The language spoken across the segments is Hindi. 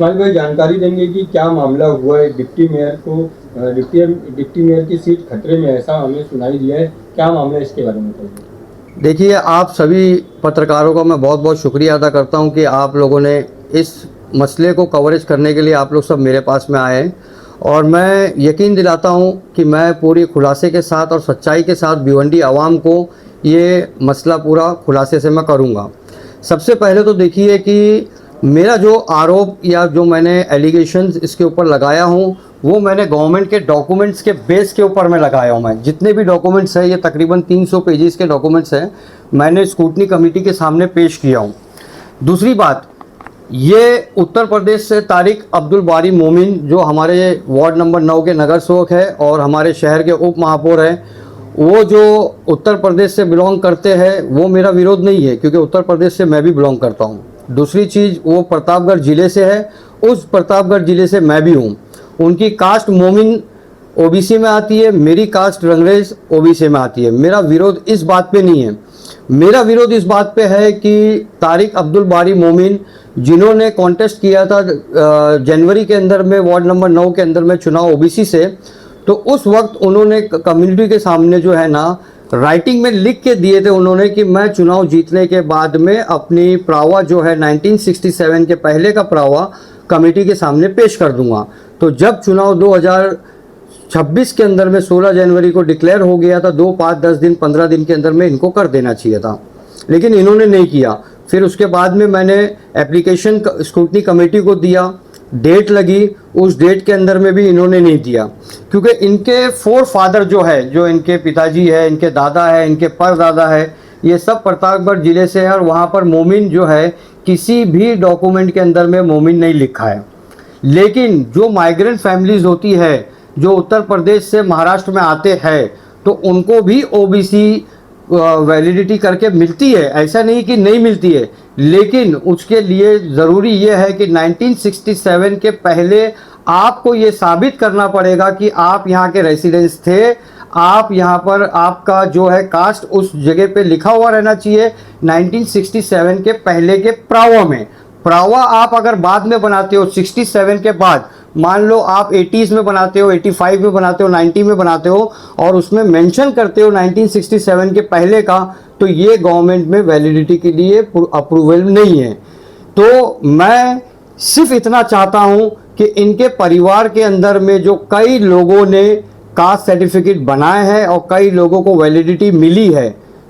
इस्माइल भाई जानकारी देंगे कि क्या मामला हुआ है, डिप्टी मेयर को डिप्टी मेयर की सीट खतरे में, ऐसा हमें सुनाई दिया है, क्या मामला है इसके बारे में बताइए। देखिए, आप सभी पत्रकारों का मैं बहुत बहुत शुक्रिया अदा करता हूं कि आप लोगों ने इस मसले को कवरेज करने के लिए आप लोग सब मेरे पास में आए हैं और मैं यकीन दिलाता हूं कि मैं पूरी खुलासे के साथ और सच्चाई के साथ भिवंडी आवाम को ये मसला पूरा खुलासे से मैं करूंगा। सबसे पहले तो देखिए कि मेरा जो आरोप या जो मैंने एलिगेशंस इसके ऊपर लगाया हूँ वो मैंने गवर्नमेंट के डॉक्यूमेंट्स के बेस के ऊपर मैं लगाया हूँ। मैं जितने भी डॉक्यूमेंट्स हैं, ये तकरीबन 300 पेजेस के डॉक्यूमेंट्स हैं, मैंने स्क्रूटनी कमेटी के सामने पेश किया हूँ। दूसरी बात, ये उत्तर प्रदेश से तारिक अब्दुल बारी मोमिन जो हमारे वार्ड नंबर 9 के नगर सेवक है और हमारे शहर के उप महापौर हैं, वो जो उत्तर प्रदेश से बिलोंग करते हैं, वो मेरा विरोध नहीं है क्योंकि उत्तर प्रदेश से मैं भी बिलोंग करता हूँ। दूसरी चीज़, वो प्रतापगढ़ ज़िले से है, उस प्रतापगढ़ ज़िले से मैं भी हूँ। उनकी कास्ट मोमिन ओबीसी में आती है, मेरी कास्ट रंगरेज ओबीसी में आती है। मेरा विरोध इस बात पे नहीं है, मेरा विरोध इस बात पे है कि तारिक अब्दुल बारी मोमिन जिन्होंने कॉन्टेस्ट किया था जनवरी के अंदर में वार्ड नंबर 9 के अंदर में चुनाव ओबीसी से, तो उस वक्त उन्होंने कम्युनिटी के सामने जो है ना राइटिंग में लिख के दिए थे उन्होंने कि मैं चुनाव जीतने के बाद में अपनी प्रावा जो है 1967 के पहले का प्रावा कमेटी के सामने पेश कर दूंगा। तो जब चुनाव 2026 के अंदर में 16 जनवरी को डिक्लेयर हो गया था, 2, 5, 10 दिन 15 दिन के अंदर में इनको कर देना चाहिए था, लेकिन इन्होंने नहीं किया। फिर उसके बाद में मैंने एप्लीकेशन स्क्रूटनी कमेटी को दिया, डेट लगी, उस डेट के अंदर में भी इन्होंने नहीं दिया क्योंकि इनके फोर फादर जो है, जो इनके पिताजी है, इनके दादा है, इनके परदादा है, ये सब प्रतापगढ़ ज़िले से है और वहाँ पर मोमिन जो है किसी भी डॉक्यूमेंट के अंदर में मोमिन नहीं लिखा है। लेकिन जो माइग्रेंट फैमिलीज़ होती है जो उत्तर प्रदेश से महाराष्ट्र में आते हैं, तो उनको भी ओबीसी वैलिडिटी करके मिलती है, ऐसा नहीं कि नहीं मिलती है, लेकिन उसके लिए ज़रूरी ये है कि 1967 के पहले आपको ये साबित करना पड़ेगा कि आप यहाँ के रेसिडेंस थे, आप यहाँ पर आपका जो है कास्ट उस जगह पे लिखा हुआ रहना चाहिए 1967 के पहले के प्रावा में। प्रावा आप अगर बाद में बनाते हो 67 के बाद, मान लो आप 80s में बनाते हो, 85 में बनाते हो, 90 में बनाते हो और उसमें मेंशन करते हो 1967 के पहले का, तो ये गवर्नमेंट में वैलिडिटी के लिए अप्रूवल नहीं है। तो मैं सिर्फ इतना चाहता हूं कि इनके परिवार के अंदर में जो कई लोगों ने कास्ट सर्टिफिकेट बनाए हैं और कई लोगों को वैलिडिटी मिली है,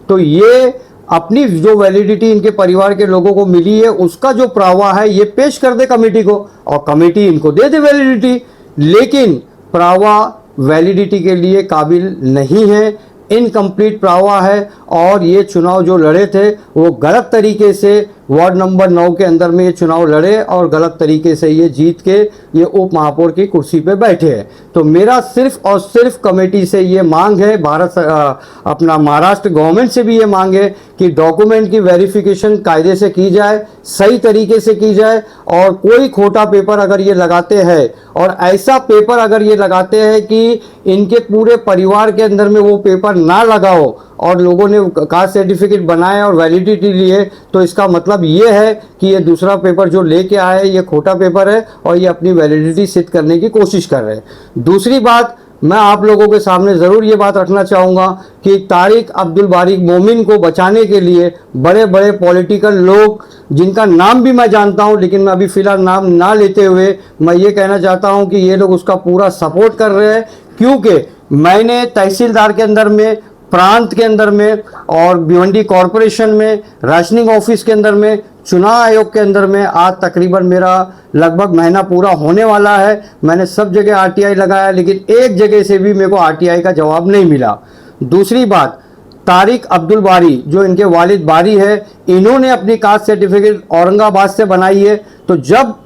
तो ये अपनी जो वैलिडिटी इनके परिवार के लोगों को मिली है उसका जो प्रावा है ये पेश कर दे कमेटी को और कमेटी इनको दे दे वैलिडिटी। लेकिन प्रावा वैलिडिटी के लिए काबिल नहीं है, इनकम्प्लीट प्रावा है और ये चुनाव जो लड़े थे वो गलत तरीके से वार्ड नंबर 9 के अंदर में ये चुनाव लड़े और गलत तरीके से ये जीत के ये उप महापौर की कुर्सी पे बैठे हैं। तो मेरा सिर्फ और सिर्फ कमेटी से ये मांग है, अपना महाराष्ट्र गवर्नमेंट से भी ये मांग है कि डॉक्यूमेंट की वेरिफिकेशन कायदे से की जाए, सही तरीके से की जाए और कोई खोटा पेपर अगर ये लगाते हैं और ऐसा पेपर अगर ये लगाते हैं कि इनके पूरे परिवार के अंदर में वो पेपर ना लगाओ और लोगों ने कास्ट सर्टिफिकेट बनाए और वैलिडिटी लिए, तो इसका मतलब ये है कि ये दूसरा पेपर जो लेके आए ये खोटा पेपर है और ये अपनी वैलिडिटी सिद्ध करने की कोशिश कर रहे हैं। दूसरी बात, मैं आप लोगों के सामने ज़रूर ये बात रखना चाहूँगा कि तारिक अब्दुल बारी मोमिन को बचाने के लिए बड़े बड़े पॉलिटिकल लोग, जिनका नाम भी मैं जानता हूँ लेकिन मैं अभी फ़िलहाल नाम ना लेते हुए मैं ये कहना चाहता हूँ कि ये लोग उसका पूरा सपोर्ट कर रहे हैं, क्योंकि मैंने तहसीलदार के अंदर में, प्रांत के अंदर में और भिवंडी कॉरपोरेशन में, राशनिंग ऑफिस के अंदर में, चुनाव आयोग के अंदर में आज तकरीबन मेरा लगभग महीना पूरा होने वाला है। मैंने सब जगह आरटीआई लगाया लेकिन एक जगह से भी मेरे को आरटीआई का जवाब नहीं मिला। दूसरी बात, तारिक अब्दुल बारी जो इनके वालिद बारी है, इन्होंने अपनी कास्ट सर्टिफिकेट औरंगाबाद से बनाई है। तो जब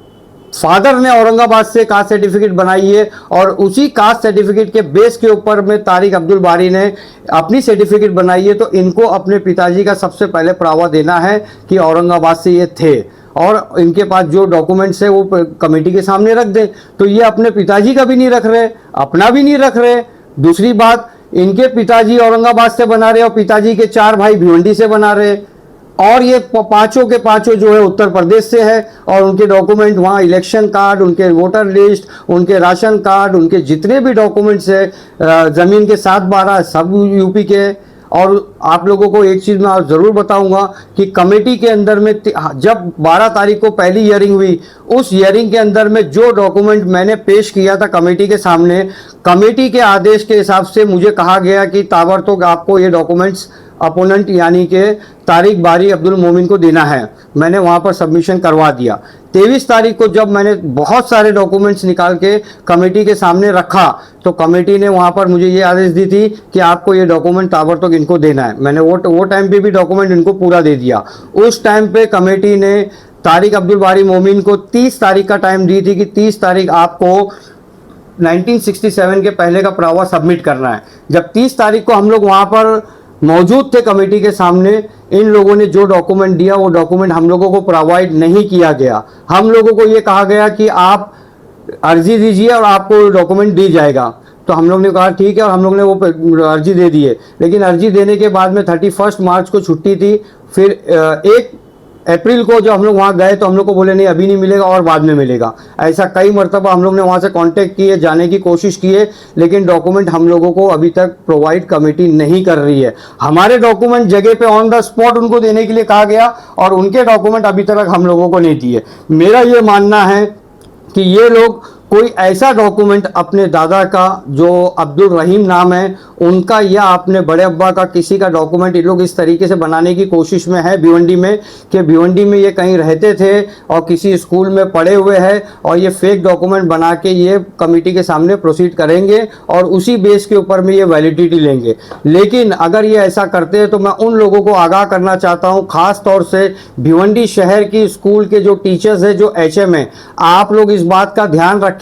फादर ने औरंगाबाद से कास्ट सर्टिफिकेट बनाई है और उसी कास्ट सर्टिफिकेट के बेस के ऊपर में तारिक अब्दुल बारी ने अपनी सर्टिफिकेट बनाई है, तो इनको अपने पिताजी का सबसे पहले प्रावा देना है कि औरंगाबाद से ये थे और इनके पास जो डॉक्यूमेंट्स है वो कमेटी के सामने रख दें। तो ये अपने पिताजी का भी नहीं रख रहे, अपना भी नहीं रख रहे। दूसरी बात, इनके पिताजी औरंगाबाद से बना रहे और पिताजी के 4 भाई भिवंडी से बना रहे। और ये पांचों के पांचों जो है उत्तर प्रदेश से है और उनके डॉक्यूमेंट वहाँ इलेक्शन कार्ड, उनके वोटर लिस्ट, उनके राशन कार्ड, उनके जितने भी डॉक्यूमेंट्स है ज़मीन के 7/12 सब यूपी के हैं। और आप लोगों को एक चीज़ मैं और ज़रूर बताऊंगा कि कमेटी के अंदर में जब 12 तारीख को पहली हियरिंग हुई, उस हियरिंग के अंदर में जो डॉक्यूमेंट मैंने पेश किया था कमेटी के सामने, कमेटी के आदेश के हिसाब से मुझे कहा गया कि ताबड़तोड़ आपको ये डॉक्यूमेंट्स अपोनेंट यानी कि तारिक बारी अब्दुल मोमिन को देना है। मैंने वहाँ पर सबमिशन करवा दिया। 23 तारीख को जब मैंने बहुत सारे डॉक्यूमेंट्स निकाल के कमेटी के सामने रखा तो कमेटी ने वहाँ पर मुझे ये आदेश दी थी कि आपको ये डॉक्यूमेंट ताबड़तोड़ इनको देना है। मैंने वो टाइम पे भी डॉक्यूमेंट इनको पूरा दे दिया। उस टाइम पे कमेटी ने तारिक अब्दुल बारी मोमिन को 30 तारीख का टाइम दी थी कि 30 तारीख आपको 1967 के पहले का प्रावा सबमिट करना है। जब 30 तारीख को हम लोग वहाँ पर मौजूद थे कमेटी के सामने, इन लोगों ने जो डॉक्यूमेंट दिया वो डॉक्यूमेंट हम लोगों को प्रोवाइड नहीं किया गया। हम लोगों को ये कहा गया कि आप अर्जी दीजिए और आपको डॉक्यूमेंट दी जाएगा। तो हम लोग ने कहा ठीक है और हम लोग ने वो अर्जी दे दी है। लेकिन अर्जी देने के बाद में 31 मार्च को छुट्टी थी। फिर 1 अप्रैल को जब हम लोग वहाँ गए तो हम लोग को बोले नहीं अभी नहीं मिलेगा और बाद में मिलेगा। ऐसा कई मरतबा हम लोग ने वहाँ से कांटेक्ट किए, जाने की कोशिश की है, लेकिन डॉक्यूमेंट हम लोगों को अभी तक प्रोवाइड कमेटी नहीं कर रही है। हमारे डॉक्यूमेंट जगह पे ऑन द स्पॉट उनको देने के लिए कहा गया और उनके डॉक्यूमेंट अभी तक हम लोगों को नहीं दिए। मेरा ये मानना है कि ये लोग कोई ऐसा डॉक्यूमेंट अपने दादा का जो अब्दुल रहीम नाम है उनका या अपने बड़े अब्बा का किसी का डॉक्यूमेंट ये लोग इस तरीके से बनाने की कोशिश में है भिवंडी में, कि भिवंडी में ये कहीं रहते थे और किसी स्कूल में पढ़े हुए हैं और ये फेक डॉक्यूमेंट बना के ये कमेटी के सामने प्रोसीड करेंगे और उसी बेस के ऊपर में ये वैलिडिटी लेंगे। लेकिन अगर ये ऐसा करते हैं तो मैं उन लोगों को आगाह करना चाहता हूँ, खास तौर से भिवंडी शहर की स्कूल के जो टीचर्स हैं, जो HM हैं, आप लोग इस बात का ध्यान रखें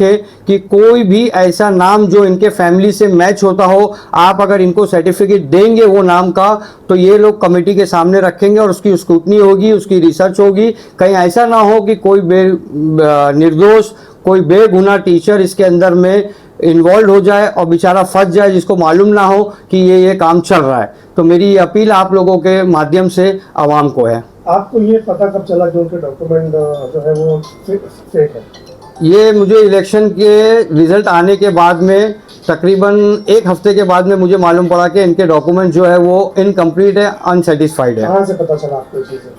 कि कोई भी ऐसा नाम जो इनके फैमिली से मैच होता हो, आप अगर इनको सर्टिफिकेट देंगे वो नाम का, तो ये लोग कमेटी के सामने रखेंगे और उसकी स्क्रूटनी होगी, उसकी रिसर्च होगी। कहीं ऐसा ना हो कि कोई निर्दोष, कोई बेगुनाह टीचर इसके अंदर में इन्वॉल्व हो जाए और बेचारा फंस जाए, जिसको मालूम ना हो कि ये काम चल रहा है। तो मेरी ये अपील आप लोगों के माध्यम से आवाम को है। आपको ये पता कब चला कि उनके डॉक्यूमेंट जो है वो फेक है? ये मुझे इलेक्शन के रिजल्ट आने के बाद में तकरीबन 1 हफ्ते के बाद में मुझे मालूम पड़ा कि इनके डॉक्यूमेंट जो है वो इनकम्प्लीट है, अनसेटिस्फाइड है। कहाँ से पता चला आपको ये चीज़ें?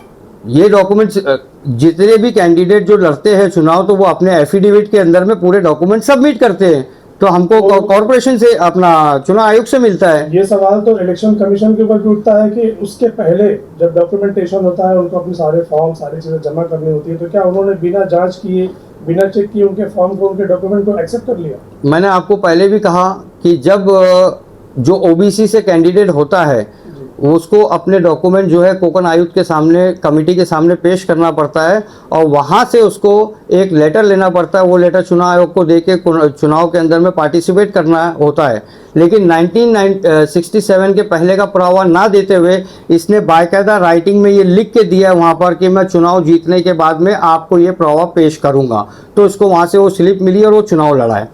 ये डॉक्यूमेंट्स जितने भी कैंडिडेट जो लड़ते हैं चुनाव तो वो अपने एफिडेविट के अंदर में पूरे डॉक्यूमेंट सबमिट करते हैं, तो हमको कॉर्पोरेशन से अपना चुनाव आयोग से मिलता है। ये सवाल तो इलेक्शन कमीशन के ऊपर भी उठता है कि उसके पहले जब डॉक्यूमेंटेशन होता है उनको अपने सारे फॉर्म सारी चीज़ें जमा करनी होती है, तो क्या उन्होंने बिना जांच किए, बिना चेक किए उनके फॉर्म को, उनके डॉक्यूमेंट को एक्सेप्ट कर लिया? मैंने आपको पहले भी कहा कि जब जो OBC से कैंडिडेट होता है उसको अपने डॉक्यूमेंट जो है कोकन आयुक्त के सामने, कमेटी के सामने पेश करना पड़ता है और वहाँ से उसको एक लेटर लेना पड़ता है। वो लेटर चुनाव आयोग को देके चुनाव के अंदर में पार्टिसिपेट करना होता है। लेकिन 1967 के पहले का पुरावा ना देते हुए इसने बाकायदा राइटिंग में ये लिख के दिया है वहाँ पर कि मैं चुनाव जीतने के बाद में आपको ये पुरावा पेश करूँगा। तो इसको वहाँ से वो स्लिप मिली और वो चुनाव लड़ा है।